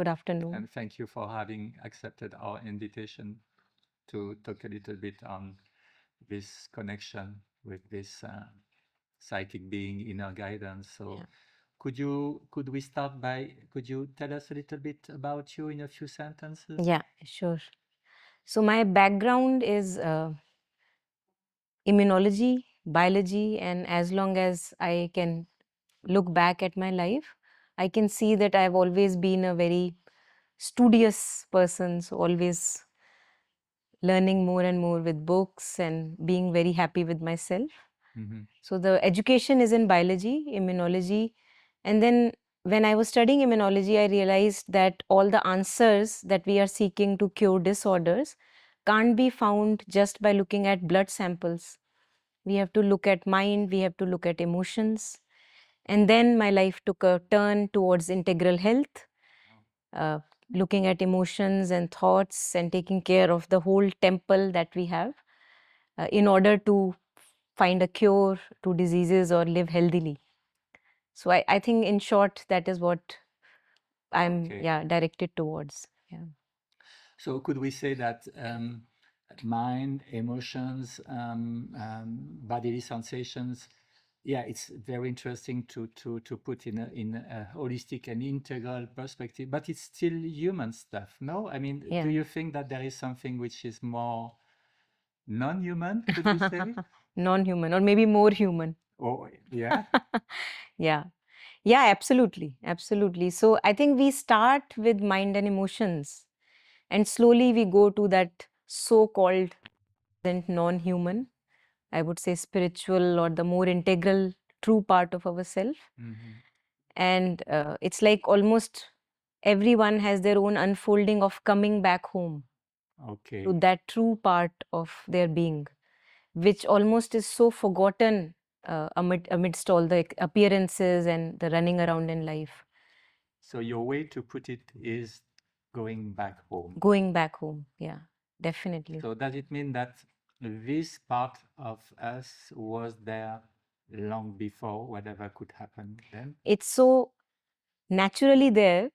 Good afternoon. And thank you for having accepted our invitation to talk a little bit on this connection with this psychic being, inner guidance. So, Yeah. could we start by, could you tell us a little bit about you in a few sentences? Yeah, sure. So my background is immunology, biology, and as long as I can look back at my life, I can see that I've always been a very studious person, so always learning more and more with books and being very happy with myself. Mhm. So the education is in biology, immunology, and then when I was studying immunology, I realized that all the answers that we are seeking to cure disorders can't be found just by looking at blood samples. We have to look at mind, we have to look at emotions. And then my life took a turn towards integral health, uh, looking at emotions and thoughts and taking care of the whole temple that we have in order to find a cure to diseases or live healthily. So I think in short, that is what I'm Okay. directed towards. Yeah. So could we say that mind, emotions, bodily sensations, yeah, it's very interesting to put in a holistic and integral perspective, but it's still human stuff, no? I mean, do Yeah. you think that there is something which is more non-human, could we say? Non-human or maybe more human. Or yeah, Yeah. Yeah, absolutely. Absolutely. So I think we start with mind and emotions and slowly we go to that so-called non-human, I would say spiritual or the more integral true part of ourself. hmm, And it's like almost everyone has their own unfolding of coming back home okay. to that true part of their being, which almost is so forgotten amidst all the appearances and the running around in life. So your way to put it is going back home. Going back home, yeah, definitely. So does it mean that this part of us was there long before whatever could happen then? It's so naturally there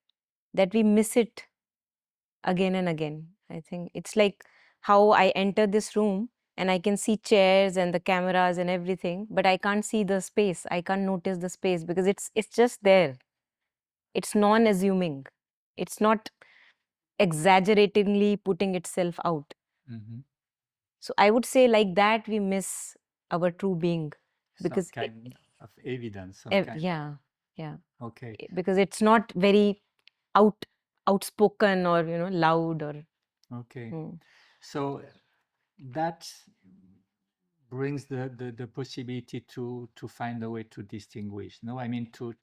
that we miss it again and again. I think it's like how I enter this room and I can see chairs and the cameras and everything, but I can't see the space. I can't notice the space because it's just there. It's non-assuming. It's not exaggeratingly putting itself out. Hmm. So I would say like that we miss our true being Some because kind of evidence, some kind. yeah, yeah, Okay. because it's not very out outspoken or loud or Okay. mm, So that brings the possibility to find a way to distinguish. No, I mean to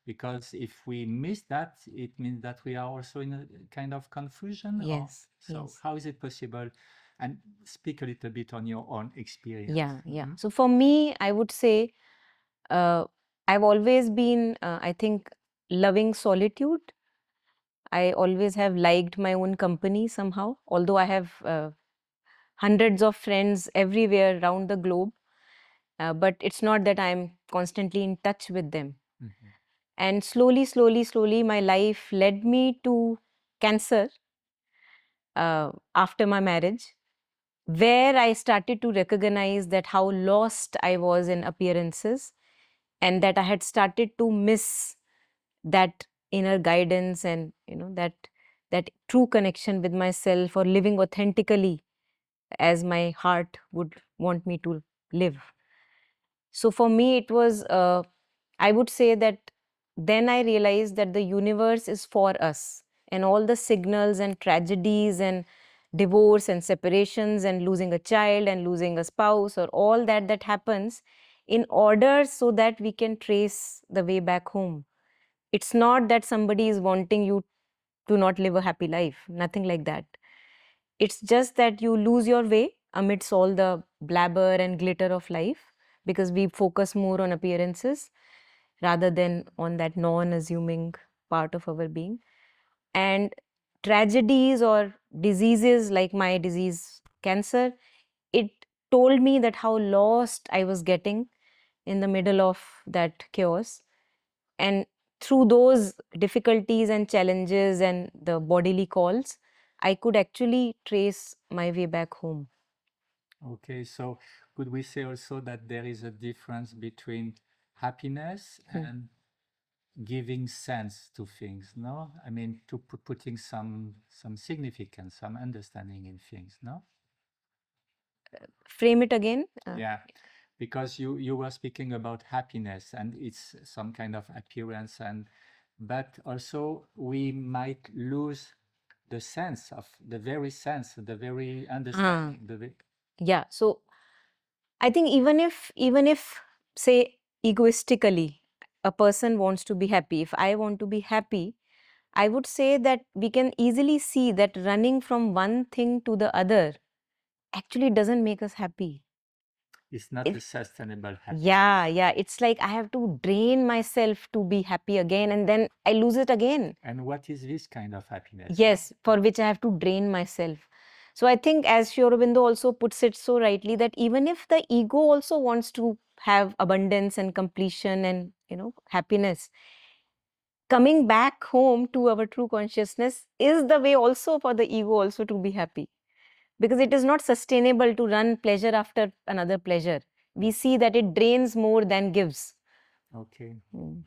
because if we miss that, it means that we are also in a kind of confusion. Or yes, so yes. how is it possible? And speak a little bit on your own experience. Yeah, yeah. Mhm. So for me, I would say uh, I've always been, I think, loving solitude. I always have liked my own company somehow, although I have hundreds of friends everywhere around the globe. But it's not that I'm constantly in touch with them. Mhm. And slowly, slowly, slowly, my life led me to cancer after my marriage, where I started to recognize that how lost I was in appearances and that I had started to miss that inner guidance and that true connection with myself or living authentically as my heart would want me to live. So for me, it was, I would say that then I realized that the universe is for us and all the signals and tragedies and divorce and separations and losing a child and losing a spouse or all that happens in order so that we can trace the way back home. It's not that somebody is wanting you to not live a happy life, nothing like that. It's just that you lose your way amidst all the blabber and glitter of life because we focus more on appearances rather than on that non-assuming part of our being. And tragedies or diseases like my disease, cancer, it told me that how lost I was getting in the middle of that chaos. And through those difficulties and challenges and the bodily calls, I could actually trace my way back home. Okay, so could we say also that there is a difference between happiness and giving sense to things, no? I mean, to putting some significance, some understanding in things, no? Frame it again. Yeah, because you were speaking about happiness and it's some kind of appearance, and but also we might lose the sense of the very Ah, understanding, yeah. So I think even if say egoistically a person wants to be happy, if I want to be happy, I would say that we can easily see that running from one thing to the other actually doesn't make us happy. it's not a If sustainable yeah, happiness. yeah, it's like I have to drain myself to be happy again and then I lose it again. And what is this kind of happiness, no? Yes, for which I have to drain myself. So I think, as Sri Aurobindo also puts it so rightly, that even if the ego also wants to have abundance and completion and happiness, coming back home to our true consciousness is the way also for the ego also to be happy, because it is not sustainable to run pleasure after another pleasure. We see that it drains more than gives. Okay. Mm.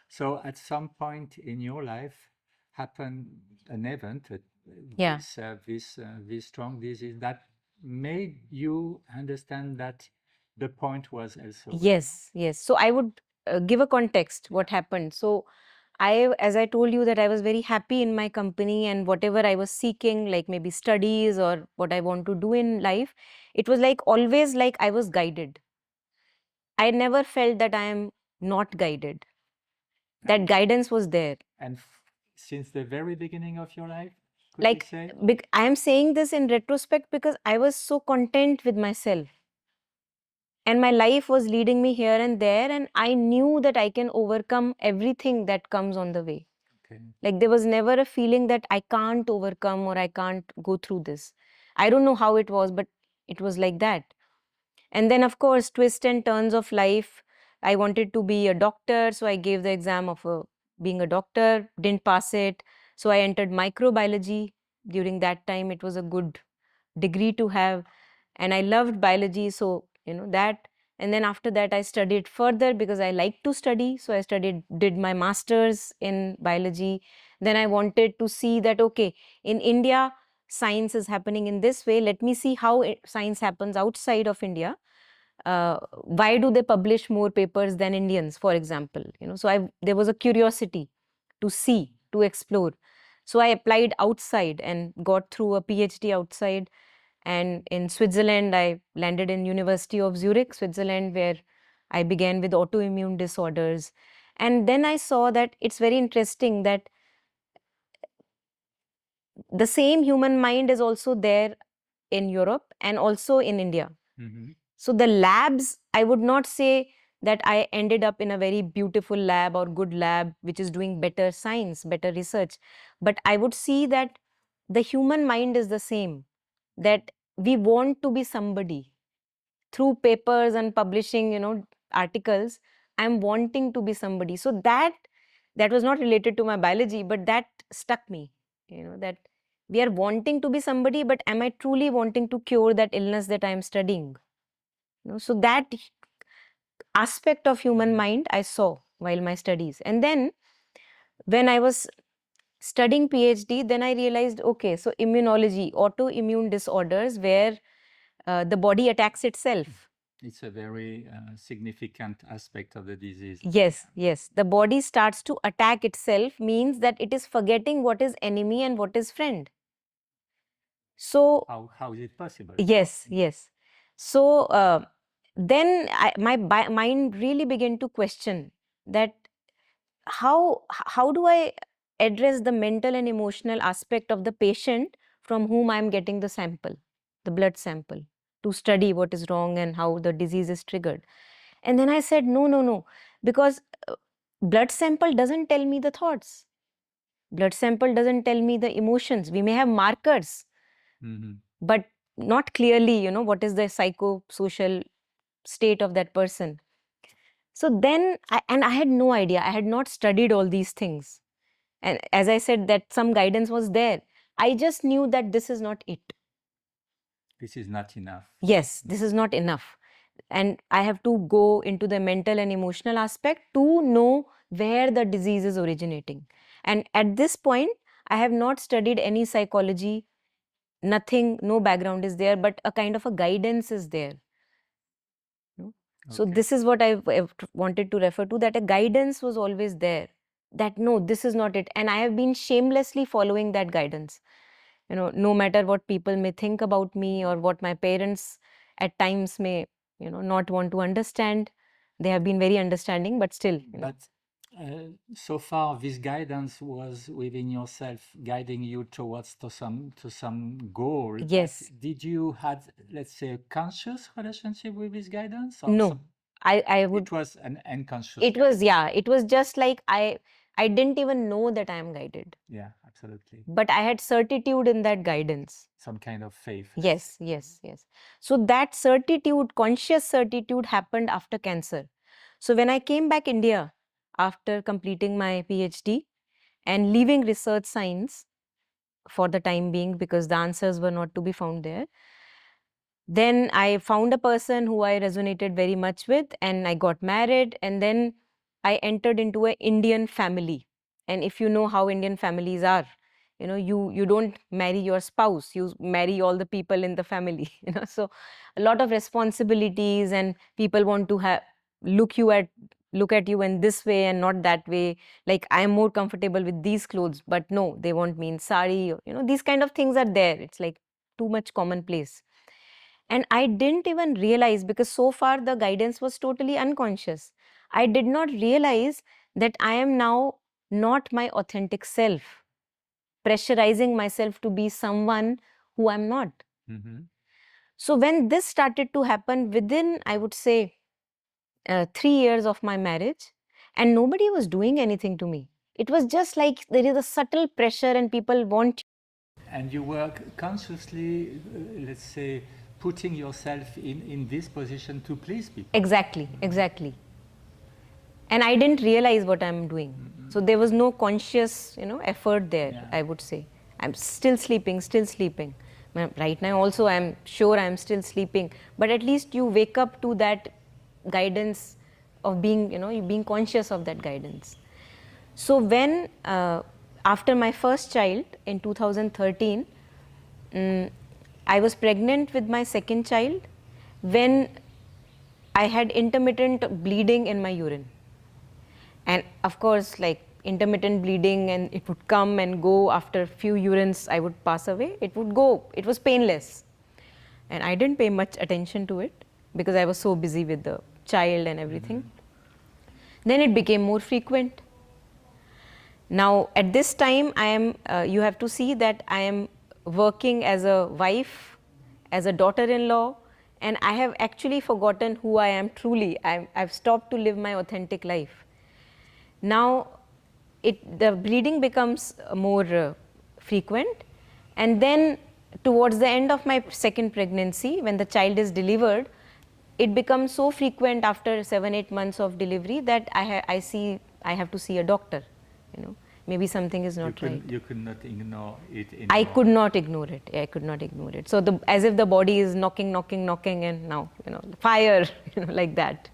So at some point in your life happened an event, Yeah. this strong disease that made you understand that the point was elsewhere, no? Yes, yes. So I would give a context Yeah. what happened. So as I told you, that I was very happy in my company, and whatever I was seeking, like maybe studies or what I want to do in life, it was like always like I was guided. I never felt that I am not guided. That guidance was there. And since the very beginning of your life, could we Like say? I am saying this in retrospect because I was so content with myself. And my life was leading me here and there, and I knew that I can overcome everything that comes on the way. Okay. Like there was never a feeling that I can't overcome or I can't go through this. I don't know how it was, but it was like that. And then, of course, twists and turns of life. I wanted to be a doctor, so I gave the exam of being a doctor, didn't pass it. So I entered microbiology. During that time, it was a good degree to have, and I loved biology, so that. And then after that I studied further because I like to study, so I did my masters in biology. Then I wanted to see that, okay, in India science is happening in this way, let me see how science happens outside of India. Why do they publish more papers than Indians, for example? So there was a curiosity to see, to explore. So I applied outside and got through a PhD outside. And in Switzerland, I landed in University of Zurich, Switzerland, where I began with autoimmune disorders. And then I saw that it's very interesting that the same human mind is also there in Europe and also in India. Mm-hmm. So the labs, I would not say that I ended up in a very beautiful lab or good lab, which is doing better science, better research. But I would see that the human mind is the same, that we want to be somebody through papers and publishing, articles. I'm wanting to be somebody. So that was not related to my biology, but that stuck me, that we are wanting to be somebody, but am I truly wanting to cure that illness that I am studying? So that aspect of human mind I saw while my studies. And then when I was studying PhD, then I realized, okay, so immunology, autoimmune disorders, where the body attacks itself. It's a very significant aspect of the disease. Yes, yes. The body starts to attack itself, means that it is forgetting what is enemy and what is friend. So, How is it possible? yes, yes. So, then my mind really began to question that how do I address the mental and emotional aspect of the patient from whom I'm getting the sample, the blood sample, to study what is wrong and how the disease is triggered. And then I said, no, no, no, because blood sample doesn't tell me the thoughts. Blood sample doesn't tell me the emotions. We may have markers, Mm-hmm. but not clearly, what is the psychosocial state of that person. So then, and I had no idea. I had not studied all these things. And as I said, that some guidance was there. I just knew that this is not it. This is not enough. Yes, this is not enough. And I have to go into the mental and emotional aspect to know where the disease is originating. And at this point, I have not studied any psychology, nothing, no background is there, but a kind of a guidance is there. No? So Okay. this is what I've wanted to refer to, that a guidance was always there, that no, this is not it. And I have been shamelessly following that guidance. No matter what people may think about me or what my parents at times may, not want to understand. They have been very understanding, but still, But so far, this guidance was within yourself, guiding you towards to some goal. But yes, did you had, let's say, a conscious relationship with this guidance, or no, I would, it was an unconscious it was, guidance? yeah, it was just like I didn't even know that I am guided, Yeah, absolutely. but I had certitude in that guidance. Some kind of faith, let's Yes, say. yes, yes. So that certitude, conscious certitude, happened after cancer. So when I came back India after completing my PhD and leaving research science for the time being because the answers were not to be found there, then I found a person who I resonated very much with, and I got married, and then I entered into an Indian family. And if you know how Indian families are, you don't marry your spouse, you marry all the people in the family. So a lot of responsibilities, and people want to have look you at look at you in this way and not that way. Like, I am more comfortable with these clothes, but no, they want me in sari. These kind of things are there. It's like too much commonplace. And I didn't even realize, because so far the guidance was totally unconscious. I did not realize that I am now not my authentic self, pressurizing myself to be someone who I'm not. Mm-hmm. So when this started to happen within, I would say, 3 years of my marriage, and nobody was doing anything to me. It was just like there is a subtle pressure and people want. And you were consciously, let's say, putting yourself in this position to please people. Exactly, exactly. And I didn't realize what I'm doing. So there was no conscious, effort there, Yeah. I would say. I'm still sleeping, still sleeping. Right now also I'm sure I'm still sleeping, but at least you wake up to that guidance of being, you being conscious of that guidance. So when, after my first child in 2013, I was pregnant with my second child when I had intermittent bleeding in my urine. And of course, like intermittent bleeding, and it would come and go. After a few urines, I would pass away. It would go. It was painless. And I didn't pay much attention to it because I was so busy with the child and everything. Then it became more frequent. Now, at this time, you have to see that I am working as a wife, as a daughter-in-law, and I have actually forgotten who I am truly. I've stopped to live my authentic life. Now, the bleeding becomes more frequent, and then towards the end of my second pregnancy, when the child is delivered, it becomes so frequent after 7-8 months of delivery that I see I have to see a doctor. Maybe something is not right. You could not ignore it anymore. I could not ignore it. I could not ignore it. So as if the body is knocking, and now, fire, like that.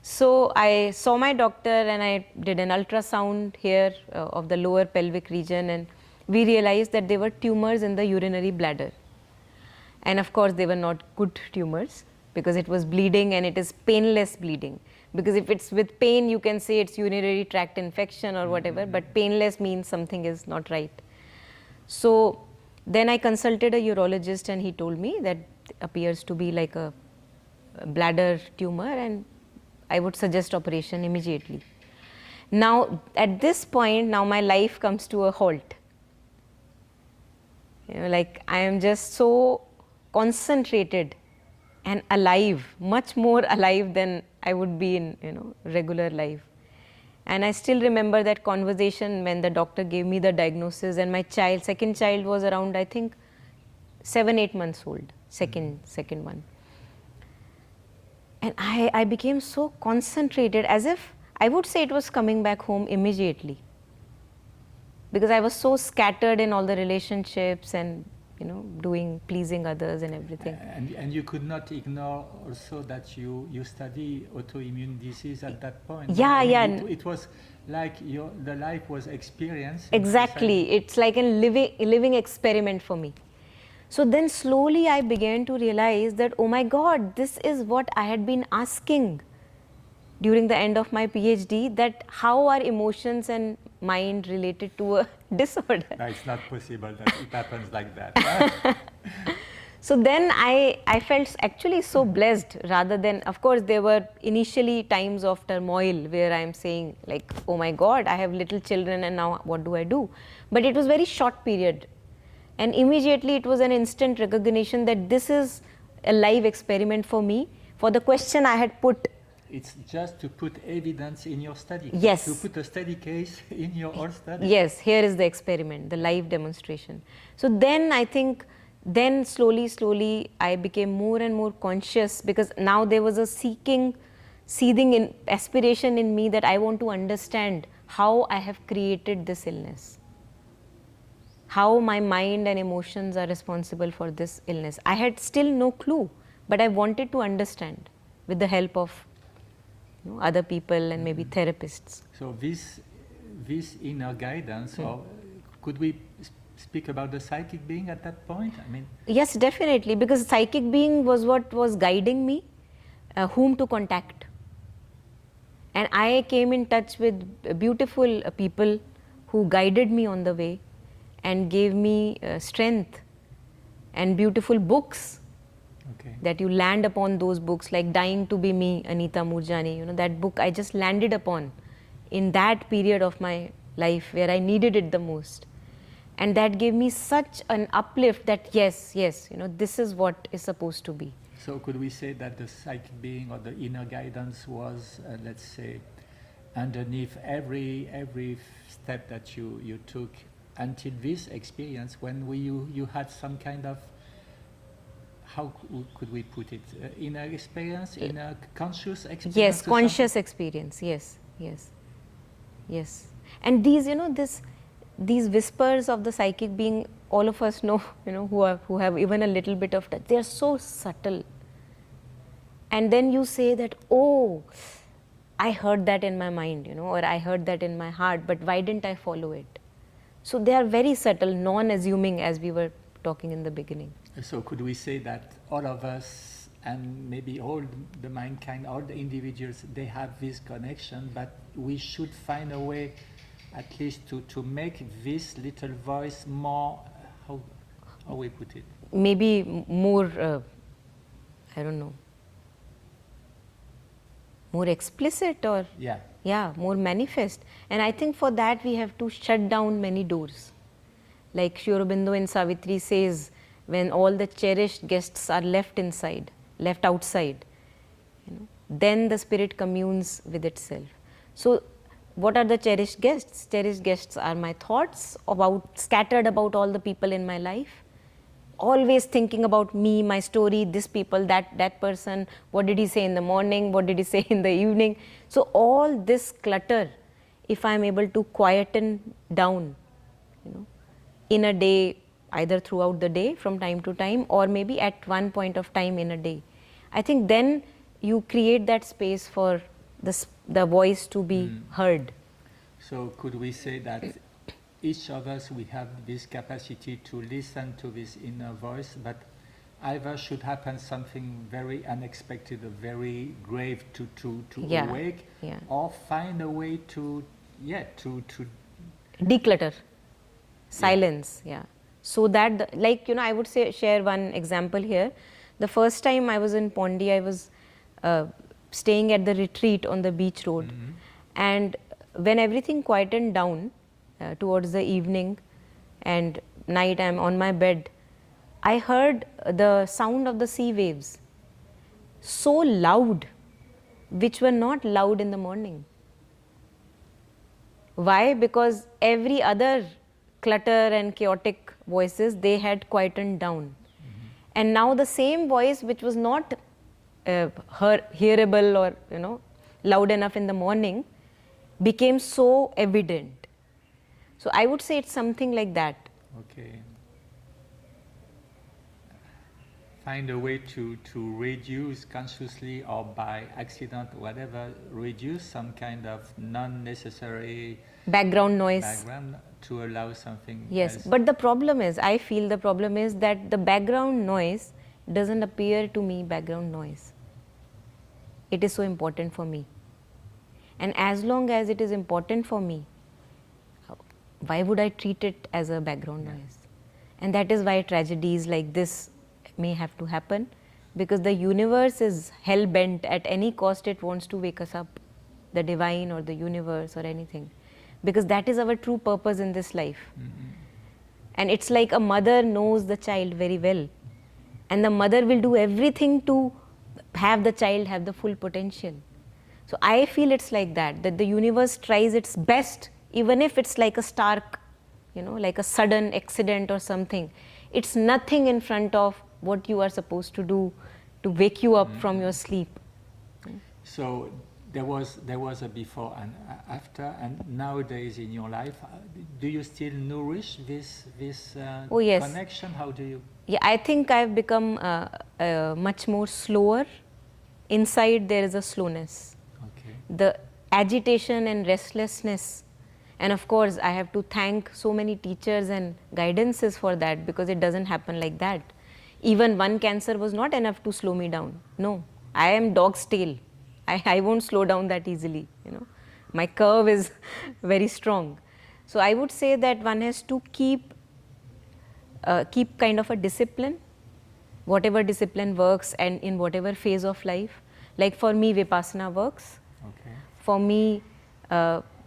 So I saw my doctor and I did an ultrasound here of the lower pelvic region, and we realized that there were tumors in the urinary bladder. And of course, they were not good tumors because it was bleeding, and it is painless bleeding. Because if it's with pain, you can say it's urinary tract infection or whatever, but painless means something is not right. So then I consulted a urologist, and he told me that appears to be like a bladder tumor, and I would suggest operation immediately. Now, at this point, now my life comes to a halt. Like, I am just so concentrated and alive, much more alive than I would be in, regular life. And I still remember that conversation when the doctor gave me the diagnosis, and my second child was around, I think, 7-8 months old, second one. And I became so concentrated, as if I would say it was coming back home immediately, because I was so scattered in all the relationships and, doing, pleasing others and everything. And you could not ignore also that you study autoimmune disease at that point. No? Yeah, I mean, yeah. It was like the life was experienced. Exactly. It's like a living experiment for me. So then slowly I began to realize that, oh my God, this is what I had been asking during the end of my PhD, that how are emotions and mind related to a disorder? No, it's not possible that it happens like that. So then I felt actually so blessed, rather than, of course, there were initially times of turmoil where I'm saying like, oh my God, I have little children and now what do I do? But it was very short period. And immediately it was an instant recognition that this is a live experiment for me, for the question I had put. It's just to put evidence in your study. Yes. To put a study case in your own study. Yes, here is the experiment, the live demonstration. So then I think, then slowly I became more and more conscious, because now there was a seething in aspiration in me that I want to understand how I have created this illness, how my mind and emotions are responsible for this illness. I had still no clue, but I wanted to understand with the help of other people and maybe therapists. So this inner guidance, or could we speak about the psychic being at that point? I mean, Yes, definitely, because psychic being was what was guiding me, whom to contact. And I came in touch with beautiful people who guided me on the way and gave me strength, and beautiful books. okay. That you land upon those books, like Dying to Be Me, Anita Moorjani. That book I just landed upon in that period of my life where I needed it the most. And that gave me such an uplift that yes, this is what is supposed to be. So could we say that the psychic being or the inner guidance was, let's say, underneath every step that you took until this experience, when you had some kind of, how could we put it, inner experience, inner conscious experience? Yes, conscious experience. Yes. And these, these whispers of the psychic being, all of us know, who have even a little bit of touch. They are so subtle. And then you say that, oh, I heard that in my mind, or I heard that in my heart, but why didn't I follow it? So they are very subtle, non-assuming, as we were talking in the beginning. So could we say that all of us, and maybe all the mankind, all the individuals, they have this connection, but we should find a way at least to make this little voice more, how we put it? Maybe more, I don't know, more explicit, or more manifest. And I think for that we have to shut down many doors. Like Sri Aurobindo in Savitri says, when all the cherished guests are left outside, then the spirit communes with itself. So what are the cherished guests? Cherished guests are my thoughts scattered about all the people in my life, always thinking about me, my story, this people, that person, what did he say in the morning, what did he say in the evening. So all this clutter, if I am able to quieten down, in a day, either throughout the day from time to time, or maybe at one point of time in a day, I think then you create that space for the voice to be heard. So could we say that each of us, we have this capacity to listen to this inner voice, but either should happen something very unexpected or very grave to awake, or find a way to declutter, silence, so that I would share one example here. The first time I was in Pondi, I was staying at the retreat on the beach road, and when everything quietened down towards the evening and night, I'm on my bed, I heard the sound of the sea waves, so loud, which were not loud in the morning. Why? Because every other clutter and chaotic voices, they had quietened down. And now the same voice, which was not hearable or loud enough in the morning became so evident. So I would say it's something like that. Okay. Find a way to reduce consciously or by accident, whatever, reduce some kind of non-necessary Background noise. background to allow something Yes, else. but the problem is, I feel the problem is that the background noise doesn't appear to me background noise. It is so important for me. And as long as it is important for me, why would I treat it as a background noise? And that is why tragedies like this may have to happen, because the universe is hell bent at any cost. It wants to wake us up, the divine or the universe or anything, because that is our true purpose in this life. And it's like a mother knows the child very well, and the mother will do everything to have the child have the full potential. So I feel it's like that the universe tries its best, even if it's like a stark, like a sudden accident or something. It's nothing in front of what you are supposed to do to wake you up from your sleep. So there was a before and after, and nowadays in your life, do you still nourish this Oh, yes. connection? How do you? Yeah, I think I've become much more slower. Inside there is a slowness. Okay. The agitation and restlessness, and of course I have to thank so many teachers and guidances for that, because it doesn't happen like that. Even one cancer was not enough to slow me down. No, I am dog's tail. I won't slow down that easily. My curve is very strong. So I would say that one has to keep kind of a discipline, whatever discipline works and in whatever phase of life. Like for me, Vipassana works. Okay. For me,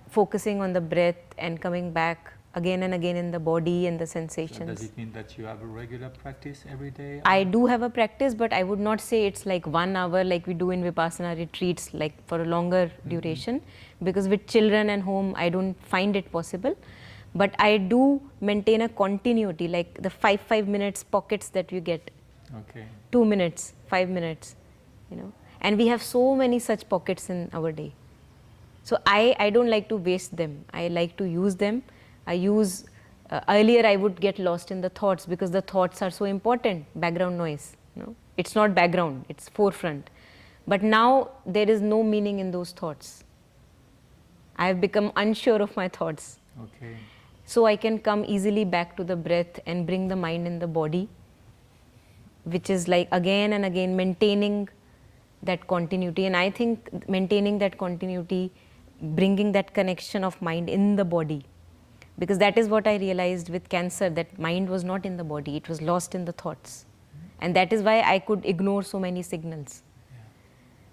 focusing on the breath and coming back again and again in the body and the So sensations. does it mean that you have a regular practice every day? I do have a practice, but I would not say it's like 1 hour like we do in Vipassana retreats, like for a longer duration, because with children and home, I don't find it possible. But I do maintain a continuity, like the 5 minutes pockets that you get. Okay. 2 minutes, 5 minutes, and we have so many such pockets in our day. So I don't like to waste them. I like to use them. I use, earlier I would get lost in the thoughts, because the thoughts are so important, background noise. It's not background, it's forefront. But now there is no meaning in those thoughts. I have become unsure of my thoughts. Okay. So I can come easily back to the breath and bring the mind in the body, which is like again and again maintaining that continuity. And I think maintaining that continuity, bringing that connection of mind in the body, because that is what I realized with cancer, that mind was not in the body, it was lost in the thoughts. And that is why I could ignore so many signals.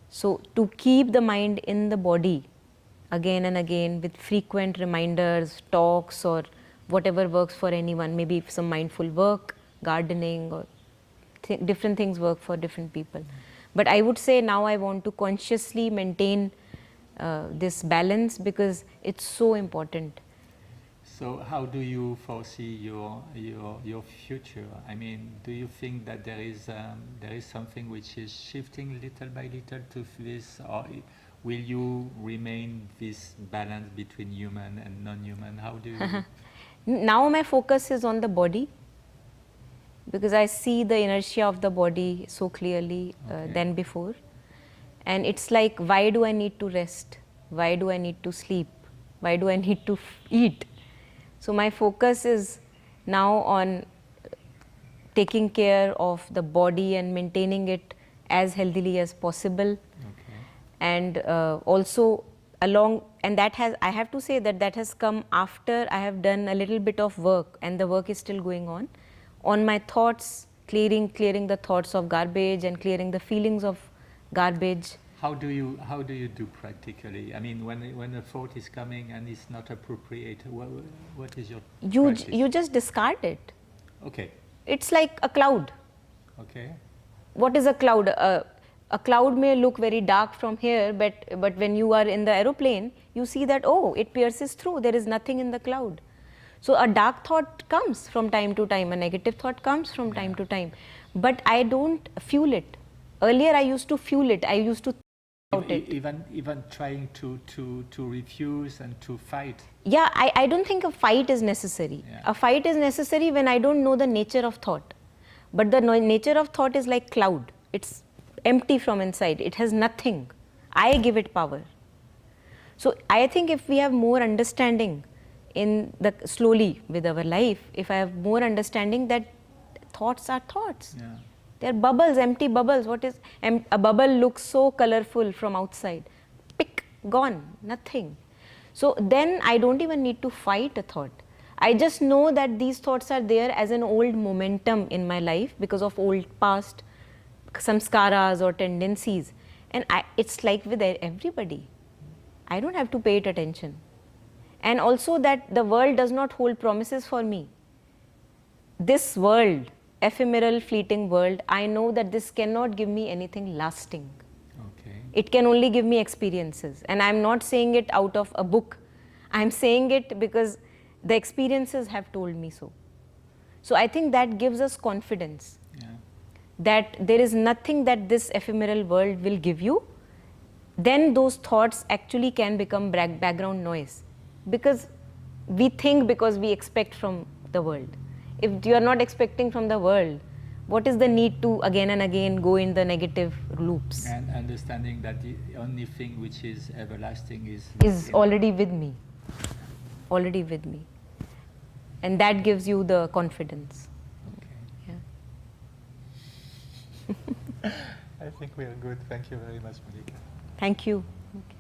So to keep the mind in the body again and again with frequent reminders, talks, or whatever works for anyone, maybe some mindful work, gardening, or different things work for different people. But I would say now I want to consciously maintain this balance, because it's so important. So how do you foresee your future? I mean, do you think that there is something which is shifting little by little to this, or will you remain this balance between human and non-human? How do you? Now my focus is on the body, because I see the inertia of the body so clearly than before. And it's like, why do I need to rest? Why do I need to sleep? Why do I need to eat? So my focus is now on taking care of the body and maintaining it as healthily as possible. Okay. And also along, and that has, I have to say that has come after I have done a little bit of work, and the work is still going on my thoughts, clearing the thoughts of garbage and clearing the feelings of garbage. How do you do practically? I mean, when a thought is coming and it's not appropriate, what is your practice? You just discard it. Okay. It's like a cloud. Okay. What is a cloud? A cloud may look very dark from here, but when you are in the aeroplane, you see that, oh, it pierces through. There is nothing in the cloud. So a dark thought comes from time to time, a negative thought comes from time to time, but I don't fuel it. Earlier, I used to fuel it. I used to think about it. Even trying to refuse and to fight. Yeah, I don't think a fight is necessary. Yeah. A fight is necessary when I don't know the nature of thought. But the nature of thought is like cloud. It's empty from inside. It has nothing. I give it power. So I think if we have more understanding in the slowly with our life, if I have more understanding that thoughts are thoughts. Yeah. They're bubbles, empty bubbles. What is a bubble looks so colorful from outside. Pick, gone, nothing. So then I don't even need to fight a thought. I just know that these thoughts are there as an old momentum in my life because of old past samskaras or tendencies. And it's like with everybody. I don't have to pay it attention. And also that the world does not hold promises for me. This world, ephemeral, fleeting world, I know that this cannot give me anything lasting. Okay. It can only give me experiences. And I'm not saying it out of a book. I'm saying it because the experiences have told me so. So I think that gives us confidence. Yeah. That there is nothing that this ephemeral world will give you. Then those thoughts actually can become background noise. Because we think because we expect from the world. If you are not expecting from the world, what is the need to again and again go in the negative loops? And understanding that the only thing which is everlasting Is already with me. Already with me. And that gives you the confidence. Okay. Yeah. I think we are good. Thank you very much, Malika. Thank you. Okay.